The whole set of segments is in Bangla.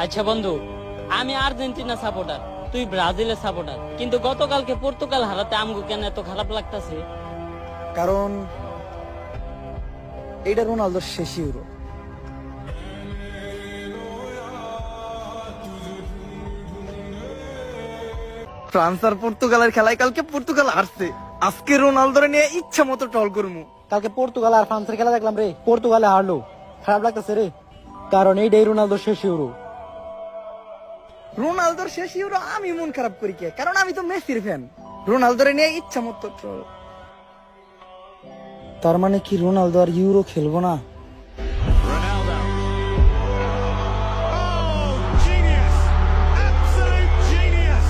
আচ্ছা বন্ধু, আমি আর্জেন্টিনা সাপোর্টার, তুই ব্রাজিলের সাপোর্টার, কিন্তু গতকালকে পর্তুগাল হারাতে আমগো কেন এত খারাপ লাগতাছে? কারণ এটা রোনালদোর শেষ ইউরো। ফ্রান্স আর পর্তুগালের খেলায় কালকে পর্তুগাল হারছে, আজকে রোনালদোরে নিয়ে ইচ্ছা মতো ট্রল করবো। কালকে পর্তুগাল আর ফ্রান্সের খেলা দেখলাম রে, পর্তুগালে হারলো, খারাপ লাগতেছে রে, কারণ এইটাই রোনালদোর শেষ ইউরো। রোনালদোর শেষ ইউরো আমি মন খারাপ করি কে? কারণ আমি তো মেসির ফ্যান। রোনালদোরে নিয়ে ইচ্ছা মতো ট্রল। তার মানে কি রোনালদো আর ইউরো খেলবো না? Ronaldo. Oh, genius! Absolute genius!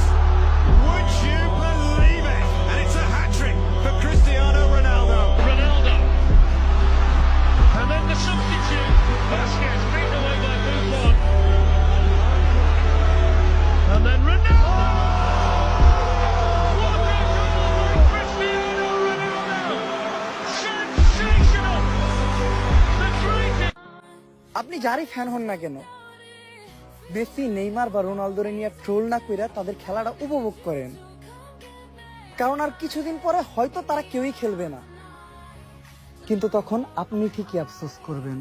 Would you believe it? And it's a hat-trick for Cristiano Ronaldo. Ronaldo. And then the substitute. Vasquez beaten away by Buffon. And then Ronaldo. What a goal by Cristiano Ronaldo! Sensational! The greatest. আপনি যারই ফ্যান হন না কেন, মেসি, নেইমার বা রোনালদোরে নিয়ে ট্রোল না কইরা তাদের খেলাটা উপভোগ করেন। কারণ আর কিছুদিন পরে হয়তো তারা কেউই খেলবে না, কিন্তু তখন আপনি ঠিকই আফসোস করবেন।